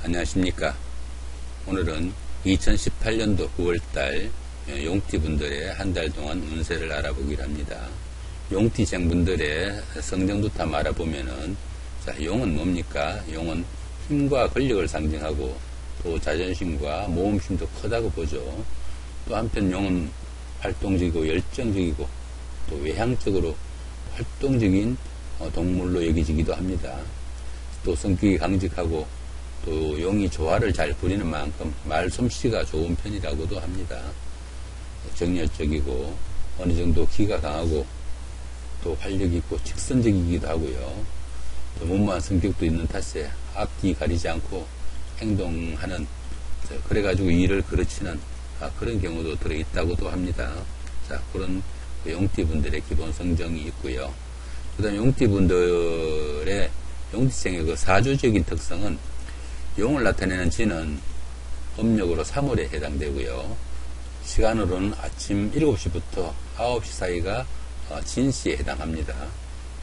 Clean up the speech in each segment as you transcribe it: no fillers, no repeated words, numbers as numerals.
안녕하십니까. 오늘은 2018년도 9월달 용띠분들의 한 달 동안 운세를 알아보기로 합니다. 용띠생분들의 성정부터 한번 알아보면은, 자, 용은 뭡니까? 용은 힘과 권력을 상징하고 또 자존심과 모험심도 크다고 보죠. 또 한편 용은 활동적이고 열정적이고 또 외향적으로 활동적인 동물로 여겨지기도 합니다. 또 성격이 강직하고 또 용이 조화를 잘 부리는 만큼 말솜씨가 좋은 편이라고도 합니다. 정열적이고 어느 정도 기가 강하고 또 활력 있고 직선적이기도 하고요. 또 무모한 성격도 있는 탓에 앞뒤 가리지 않고 행동하는, 그래가지고 일을 그르치는 그런 경우도 들어있다고도 합니다. 자, 그런 용띠분들의 기본 성정이 있고요. 그 다음 용띠분들의 용띠생의 그 사주적인 특성은 용을 나타내는 지는 음력으로 3월에 해당되고요. 시간으로는 아침 7시부터 9시 사이가 진시에 해당합니다.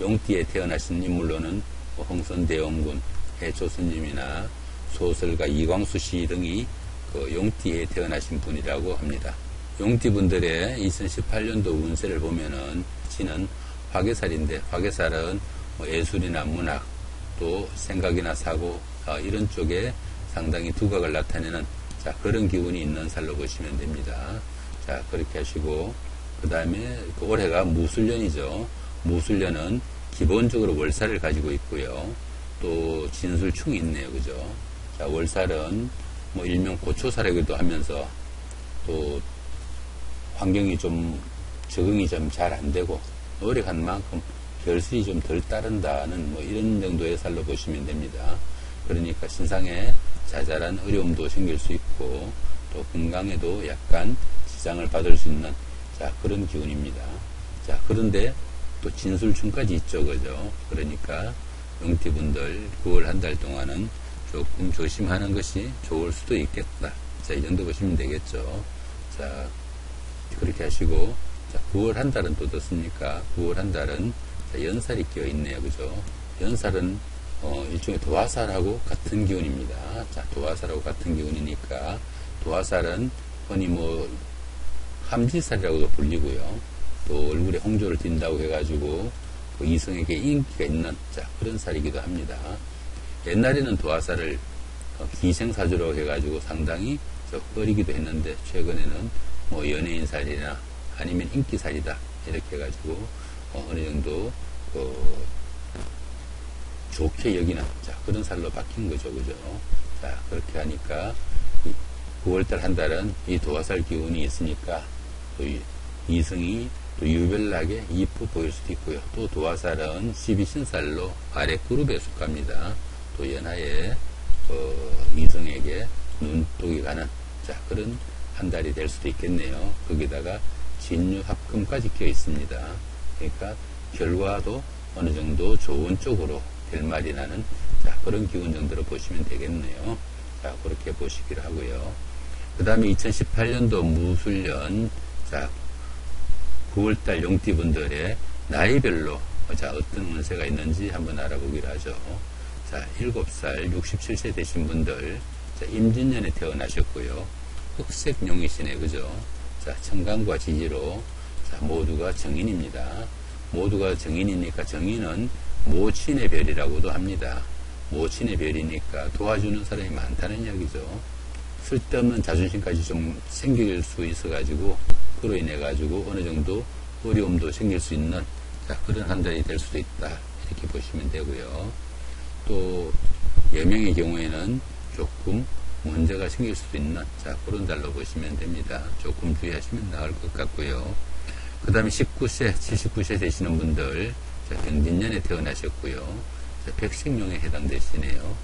용띠에 태어나신 인물로는 홍선대원군, 해초스님이나 소설가 이광수 씨 등이 그 용띠에 태어나신 분이라고 합니다. 용띠분들의 2018년도 운세를 보면은 지는 화개살인데, 화개살은 예술이나 문학, 또 생각이나 사고, 이런 쪽에 상당히 두각을 나타내는, 자, 그런 기운이 있는 살로 보시면 됩니다. 자, 그렇게 하시고, 그 다음에 올해가 무술년이죠. 무술년은 기본적으로 월살을 가지고 있고요. 또 진술충이 있네요. 그죠? 자, 월살은 뭐 일명 고초살이기도 하면서 또 환경이 좀 적응이 좀 잘 안 되고 노력한 만큼 결실이 좀 덜 따른다는 뭐 이런 정도의 살로 보시면 됩니다. 그러니까 신상에 자잘한 어려움도 생길 수 있고 또 건강에도 약간 지장을 받을 수 있는, 자, 그런 기운입니다. 자, 그런데 또 진술충까지 있죠. 그죠? 그러니까 용띠분들 9월 한 달 동안은 조금 조심하는 것이 좋을 수도 있겠다. 자, 이 정도 보시면 되겠죠. 자, 그렇게 하시고, 자, 9월 한 달은 또 어떻습니까? 9월 한 달은 연살이 끼어 있네요. 그죠? 연살은 일종의 도화살하고 같은 기운입니다. 자, 도화살하고 같은 기운이니까 도화살은 흔히 뭐 함지살이라고도 불리고요. 또 얼굴에 홍조를 띈다고 해가지고 그 이성에게 인기가 있는, 자, 그런 살이기도 합니다. 옛날에는 도화살을 기생사주라고 해가지고 상당히 꺼리기도 했는데 최근에는 뭐 연예인살이나 아니면 인기살이다 이렇게 해가지고 어느 정도 좋게 여기는, 자, 그런 살로 바뀐 거죠. 그죠? 자, 그렇게 하니까 9월달 한 달은 이 도화살 기운이 있으니까 또 이성이 또 유별나게 이쁘 보일 수도 있고요. 또 도화살은 12신살로 아래 그룹에 속합니다. 또 연하에 이성에게 눈독이 가는, 자, 그런 한 달이 될 수도 있겠네요. 거기다가 진유 합금까지 껴 있습니다. 그러니까 결과도 어느 정도 좋은 쪽으로 결말이 나는, 자, 그런 기운 정도로 보시면 되겠네요. 자, 그렇게 보시기로 하고요. 그 다음에 2018년도 무술년, 자, 9월달 용띠분들의 나이별로, 자, 어떤 운세가 있는지 한번 알아보기로 하죠. 자, 7살 67세 되신 분들, 자, 임진년에 태어나셨고요. 흑색용이시네. 그죠? 자, 청간과 지지로, 자, 모두가 정인입니다. 모두가 정인이니까 정인은 모친의 별이라고도 합니다. 모친의 별이니까 도와주는 사람이 많다는 이야기죠. 쓸데없는 자존심까지 좀 생길 수 있어가지고 그로 인해가지고 어느 정도 어려움도 생길 수 있는, 자, 그런 한 달이 될 수도 있다. 이렇게 보시면 되고요. 또 여명의 경우에는 조금 문제가 생길 수도 있는, 자, 그런 달로 보시면 됩니다. 조금 주의하시면 나을 것 같고요. 그 다음에 19세, 79세 되시는 분들, 자, 경진년에 태어나셨고요. 자, 백색용에 해당되시네요.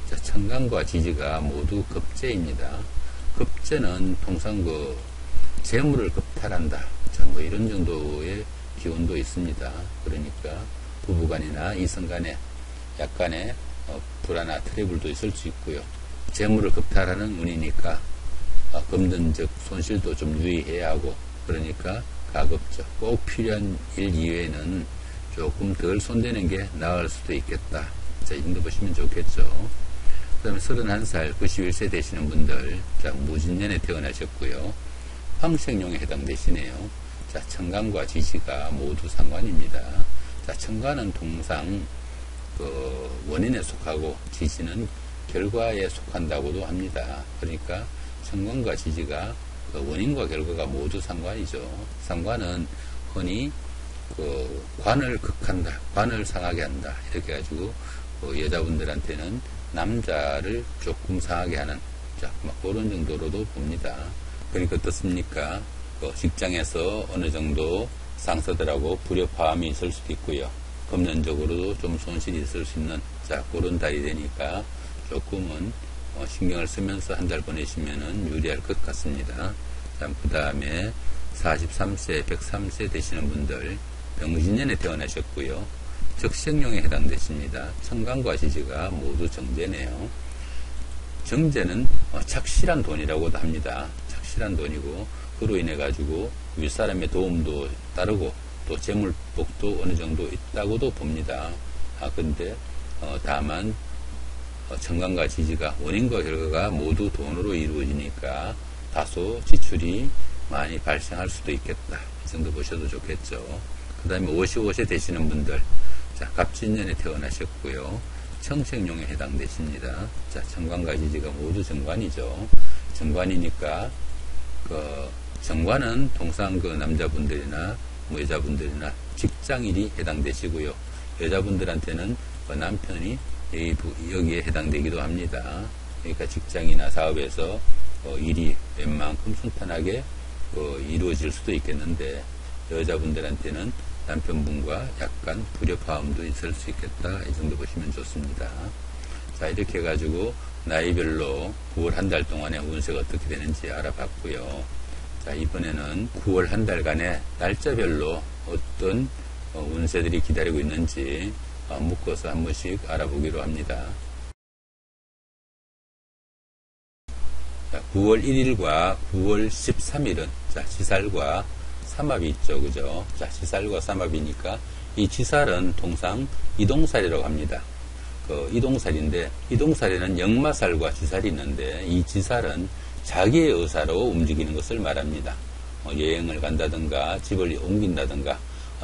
자, 청간과 지지가 모두 급재입니다. 급재는 통상 재물을 급탈한다. 자, 뭐 이런 정도의 기운도 있습니다. 그러니까 부부간이나 이성간에 약간의 불안한 트러블도 있을 수 있고요. 재물을 급탈하는 운이니까 금전적 손실도 좀 유의해야 하고, 그러니까 가급적 꼭 필요한 일 이외에는 조금 덜 손대는 게 나을 수도 있겠다. 자, 이 정도 보시면 좋겠죠. 그 다음에 31살, 91세 되시는 분들, 자, 무진년에 태어나셨고요. 황색룡에 해당되시네요. 자, 천간과 지지가 모두 상관입니다. 자, 천간은 통상 원인에 속하고 지지는 결과에 속한다고도 합니다. 그러니까 천간과 지지가 원인과 결과가 모두 상관이죠. 상관은 흔히 관을 극한다, 관을 상하게 한다, 이렇게 해가지고 여자분들한테는 남자를 조금 상하게 하는, 자, 그런 정도로도 봅니다. 그러니까 어떻습니까? 직장에서 어느 정도 상사들하고 불협화음이 있을 수도 있고요. 금전적으로도 좀 손실이 있을 수 있는, 자, 그런 달이 되니까 조금은 신경을 쓰면서 한 달 보내시면은 유리할 것 같습니다. 그 다음에 43세, 103세 되시는 분들, 병신년에 태어나셨고요. 적생룡에 해당되십니다. 천간과 지지가 모두 정제네요. 정제는 착실한 돈이라고도 합니다. 착실한 돈이고, 그로 인해 가지고 윗사람의 도움도 따르고 또 재물복도 어느 정도 있다고도 봅니다. 근데 다만 천간과 지지가 원인과 결과가 모두 돈으로 이루어지니까 다소 지출이 많이 발생할 수도 있겠다. 이 정도 보셔도 좋겠죠. 그 다음에 55세 되시는 분들, 자, 갑진년에 태어나셨고요. 청색룡에 해당되십니다. 자, 정관과 지지가 모두 정관이죠. 정관이니까 정관은 통상 남자분들이나 여자분들이나 직장일이 해당되시고요. 여자분들한테는 남편이 여기에 해당되기도 합니다. 그러니까 직장이나 사업에서 일이 웬만큼 순탄하게 이루어질 수도 있겠는데, 여자분들한테는 남편분과 약간 불협화음도 있을 수 있겠다. 이 정도 보시면 좋습니다. 자, 이렇게 해가지고 나이별로 9월 한 달 동안의 운세가 어떻게 되는지 알아봤고요. 자, 이번에는 9월 한 달간의 날짜별로 어떤 운세들이 기다리고 있는지 묶어서 한 번씩 알아보기로 합니다. 자, 9월 1일과 9월 13일은 자, 지살과 삼합이 있죠. 그죠? 자, 지살과 삼합이니까 이 지살은 통상 이동살이라고 합니다. 이동살인데, 이동살에는 역마살과 지살이 있는데, 이 지살은 자기의 의사로 움직이는 것을 말합니다. 여행을 간다든가 집을 옮긴다든가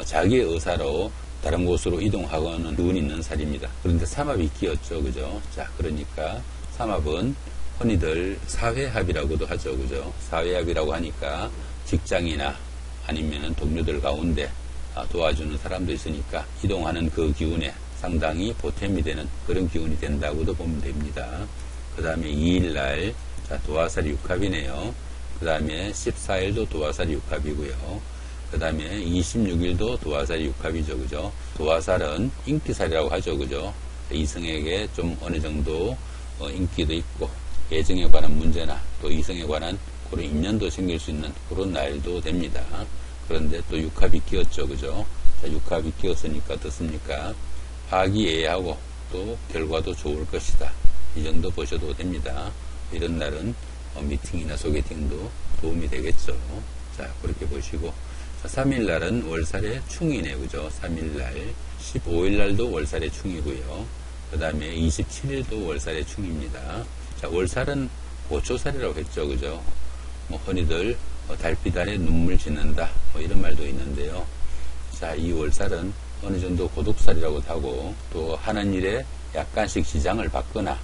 자기의 의사로 다른 곳으로 이동하고는 기운이 있는 살입니다. 그런데 삼합이 끼었죠. 그죠? 자, 그러니까 삼합은 흔히들 사회합이라고도 하죠. 그죠? 사회합이라고 하니까 직장이나 아니면 동료들 가운데 도와주는 사람도 있으니까 이동하는 그 기운에 상당히 보탬이 되는 그런 기운이 된다고도 보면 됩니다. 그 다음에 2일날 자, 도화살이 육합이네요. 그 다음에 14일도 도화살이 육합이고요. 그 다음에 26일도 도화살이 육합이죠. 그죠? 도화살은 인기살이라고 하죠. 그죠? 이성에게 좀 어느 정도 인기도 있고 애정에 관한 문제나 또 이성에 관한 그런 인연도 생길 수 있는 그런 날도 됩니다. 그런데 또 육합이 끼었죠. 그죠? 자, 육합이 끼었으니까 어떻습니까? 화기애애하고 또 결과도 좋을 것이다. 이 정도 보셔도 됩니다. 이런 날은 미팅이나 소개팅도 도움이 되겠죠. 자, 그렇게 보시고. 자, 3일날은 월살의 충이네요. 그죠? 3일날. 15일날도 월살의 충이고요. 그 다음에 27일도 월살의 충입니다. 자, 월살은 고초살이라고 했죠. 그죠? 흔히들 달빛 아래 눈물 짓는다. 이런 말도 있는데요. 자, 이 월살은 어느 정도 고독살이라고도 하고 또 하는 일에 약간씩 지장을 받거나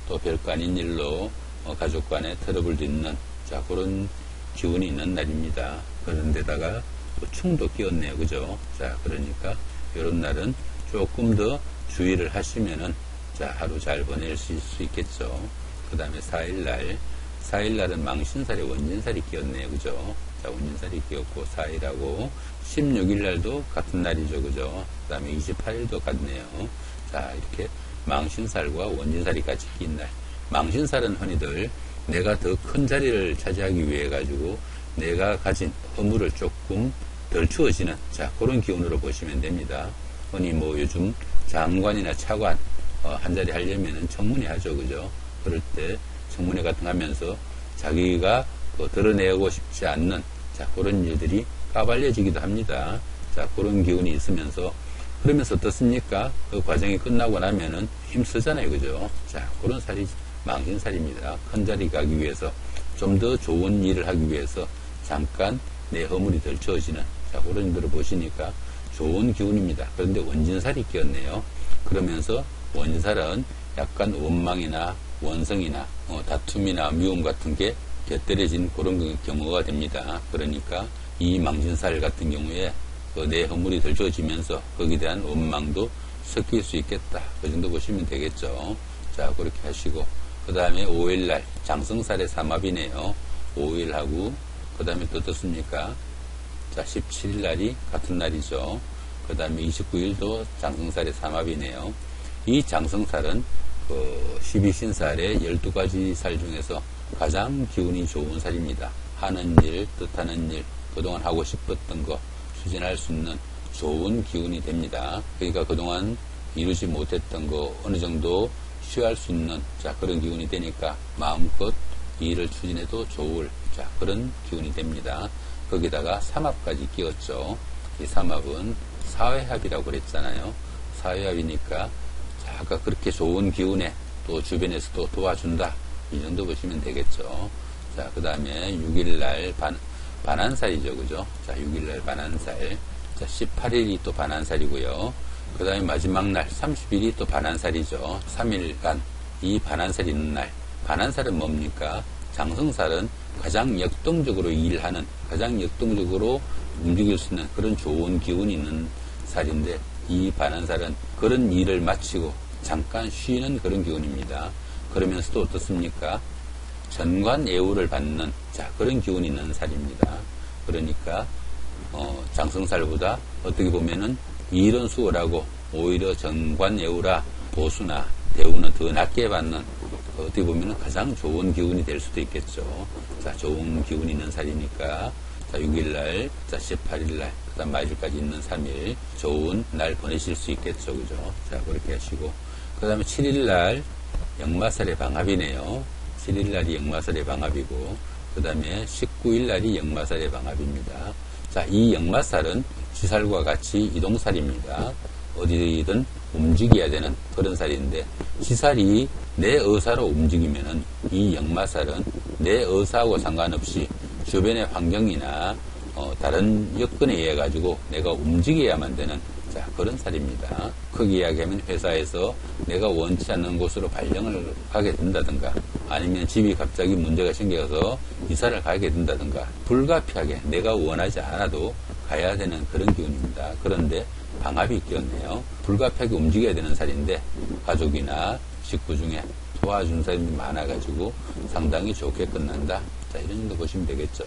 또 별거 아닌 일로 가족 간에 트러블도 있는 자, 그런 기운이 있는 날입니다. 그런데다가 또 충도 끼었네요. 그죠? 자, 그러니까 이런 날은 조금 더 주의를 하시면은 자, 하루 잘 보낼 수 있겠죠. 그 다음에 4일날은 망신살에 원진살이 끼었네요. 그죠? 자, 원진살이 끼었고 4일하고 16일날도 같은 날이죠. 그죠? 그 다음에 28일도 같네요. 자, 이렇게 망신살과 원진살이 같이 낀 날. 망신살은 흔히들 내가 더 큰 자리를 차지하기 위해 가지고 내가 가진 허물을 조금 덜 추어지는 자, 그런 기운으로 보시면 됩니다. 흔히 요즘 장관이나 차관 한 자리 하려면은 청문회 하죠. 그죠? 그럴 때 청문회 같은 거 하면서 자기가 드러내고 싶지 않는 자, 그런 일들이 까발려지기도 합니다. 자, 그런 기운이 있으면서 그러면서 어떻습니까? 그 과정이 끝나고 나면은 힘쓰잖아요. 그죠? 자, 그런 살이 망신살입니다. 큰 자리 가기 위해서, 좀 더 좋은 일을 하기 위해서 잠깐 내 허물이 덜 채워지는, 자, 그런 일들을 보시니까 좋은 기운입니다. 그런데 원진살이 끼었네요. 그러면서 원진살은 약간 원망이나 원성이나 다툼이나 미움 같은 게 곁들여진 그런 경우가 됩니다. 그러니까 이 망진살 같은 경우에 내 허물이 덜 채워지면서 거기에 대한 원망도 섞일 수 있겠다. 그 정도 보시면 되겠죠. 자, 그렇게 하시고, 그 다음에 5일날 장성살의 삼합이네요. 5일하고 그 다음에 또 어떻습니까? 자, 17일날이 같은 날이죠. 그 다음에 29일도 장성살의 삼합이네요. 이 장성살은 12신살의 12가지 살 중에서 가장 기운이 좋은 살입니다. 하는 일, 뜻하는 일, 그동안 하고 싶었던 거 추진할 수 있는 좋은 기운이 됩니다. 그러니까 그동안 이루지 못했던 거 어느 정도 쉬할 수 있는, 자, 그런 기운이 되니까 마음껏 이 일을 추진해도 좋을, 자, 그런 기운이 됩니다. 거기다가 삼합까지 끼웠죠. 이 삼합은 사회합이라고 그랬잖아요. 사회합이니까, 자, 아까 그렇게 좋은 기운에 또 주변에서도 도와준다. 이 정도 보시면 되겠죠. 자, 그 다음에 6일날 반한살이죠. 그죠? 자, 6일날 반한살. 자, 18일이 또 반한살이고요. 그 다음에 마지막 날 30일이 또 반한살이죠. 3일간 이 반한살이 있는 날. 반한살은 뭡니까? 장성살은 가장 역동적으로 일하는, 가장 역동적으로 움직일 수 있는 그런 좋은 기운이 있는 살인데, 이 반한살은 그런 일을 마치고 잠깐 쉬는 그런 기운입니다. 그러면서도 어떻습니까? 전관예우를 받는, 자, 그런 기운이 있는 살입니다. 그러니까 장성살보다 어떻게 보면은 일은 수월하고 오히려 전관예우라 보수나 대우는 더 낮게 받는, 어떻게 보면은 가장 좋은 기운이 될 수도 있겠죠. 자, 좋은 기운이 있는 살이니까, 자, 6일날, 자, 18일날, 그 다음 마일까지 있는 3일, 좋은 날 보내실 수 있겠죠. 그죠? 자, 그렇게 하시고, 그 다음에 7일날, 역마살의 방합이네요. 7일날이 역마살의 방합이고, 그 다음에 19일날이 역마살의 방합입니다. 자, 이 역마살은 지살과 같이 이동살입니다. 어디든 움직여야 되는 그런 살인데, 지살이 내 의사로 움직이면은 이 역마살은 내 의사하고 상관없이 주변의 환경이나 다른 여건에 의해 가지고 내가 움직여야만 되는, 자, 그런 살입니다. 크게 이야기하면 회사에서 내가 원치 않는 곳으로 발령을 가게 된다든가, 아니면 집이 갑자기 문제가 생겨서 이사를 가게 된다든가, 불가피하게 내가 원하지 않아도 가야 되는 그런 기운입니다. 그런데 방합이 끼었네요. 불가피하게 움직여야 되는 살인데 가족이나 식구 중에 도와준 사람이 많아가지고 상당히 좋게 끝난다. 자, 이런 정도 보시면 되겠죠.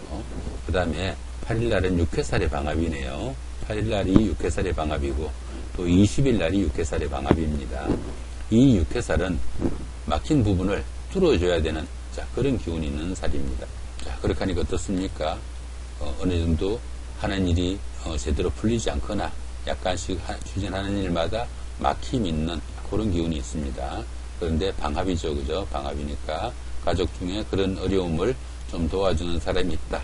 그 다음에 8일날은 육회살의 방합이네요. 8일날이 육회살의 방합이고, 또 20일날이 육회살의 방합입니다. 이 육회살은 막힌 부분을 뚫어줘야 되는, 자, 그런 기운이 있는 살입니다. 자, 그렇게 하니까 어떻습니까? 어느 정도 하는 일이 제대로 풀리지 않거나 약간씩 추진하는 일마다 막힘이 있는 그런 기운이 있습니다. 그런데 방합이죠. 그죠? 방합이니까 가족 중에 그런 어려움을 좀 도와주는 사람이 있다.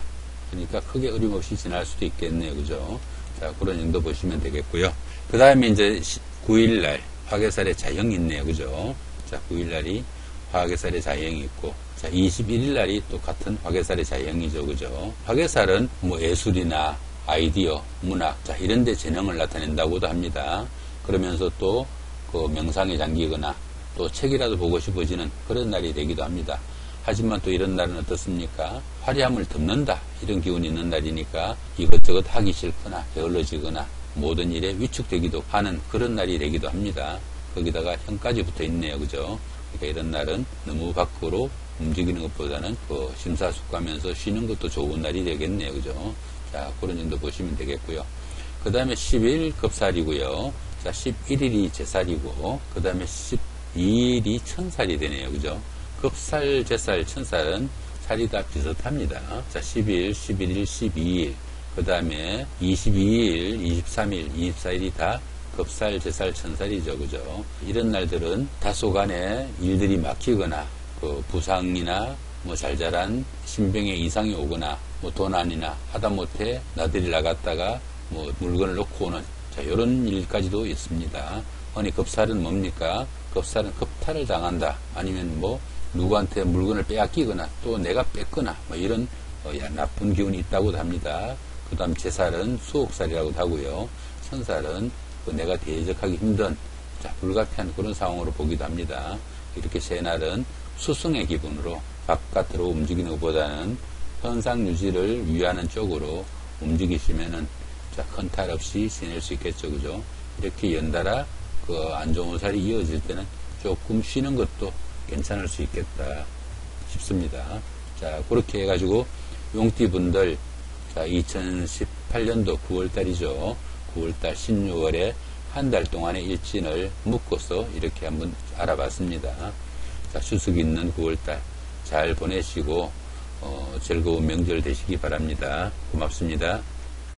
그러니까 크게 어림없이 지날 수도 있겠네요. 그죠? 자, 그런 정도 보시면 되겠고요. 그 다음에 이제 9일날 화개살의 자형이 있네요. 그죠? 자, 9일날이 화개살의 자형이 있고, 자, 21일날이 또 같은 화개살의 자형이죠. 그죠? 화개살은 뭐 예술이나 아이디어, 문학, 자, 이런 데 재능을 나타낸다고도 합니다. 그러면서 또 그 명상에 잠기거나 또 책이라도 보고 싶어지는 그런 날이 되기도 합니다. 하지만 또 이런 날은 어떻습니까? 화려함을 덮는다. 이런 기운이 있는 날이니까 이것저것 하기 싫거나 게을러지거나 모든 일에 위축되기도 하는 그런 날이 되기도 합니다. 거기다가 형까지 붙어 있네요. 그죠? 그러니까 이런 날은 너무 밖으로 움직이는 것보다는 그 심사숙고하면서 쉬는 것도 좋은 날이 되겠네요. 그죠? 자, 그런 정도 보시면 되겠고요. 그 다음에 10일 급살이고요. 자, 11일이 제살이고, 그 다음에 12일이 천살이 되네요. 그죠? 급살, 제살, 천살은 살이 다 비슷합니다. 자, 10일, 11일, 12일, 그 다음에 22일, 23일, 24일이 다 급살, 제살, 천살이죠. 그죠? 이런 날들은 다소간에 일들이 막히거나, 그 부상이나 뭐 잘자란 신병에 이상이 오거나, 뭐 도난이나 하다못해 나들이 나갔다가 뭐 물건을 놓고 오는 자, 요런 일까지도 있습니다. 아니, 급살은 뭡니까? 급살은 급탈을 당한다. 아니면 뭐, 누구한테 물건을 빼앗기거나, 또 내가 뺏거나, 뭐, 이런, 나쁜 기운이 있다고도 합니다. 그 다음 제살은 수옥살이라고도 하고요. 천살은 내가 대적하기 힘든, 자, 불가피한 그런 상황으로 보기도 합니다. 이렇게 세 날은 수승의 기분으로 바깥으로 움직이는 것보다는 현상 유지를 위하는 쪽으로 움직이시면은, 자, 큰 탈 없이 지낼 수 있겠죠. 그죠? 이렇게 연달아 안 좋은 살이 이어질 때는 조금 쉬는 것도 괜찮을 수 있겠다 싶습니다. 자, 그렇게 해가지고 용띠분들, 자, 2018년도 9월달이죠. 9월달 16월에 한 달 동안의 일진을 묶어서 이렇게 한번 알아봤습니다. 자, 추석 있는 9월달 잘 보내시고 즐거운 명절 되시기 바랍니다. 고맙습니다.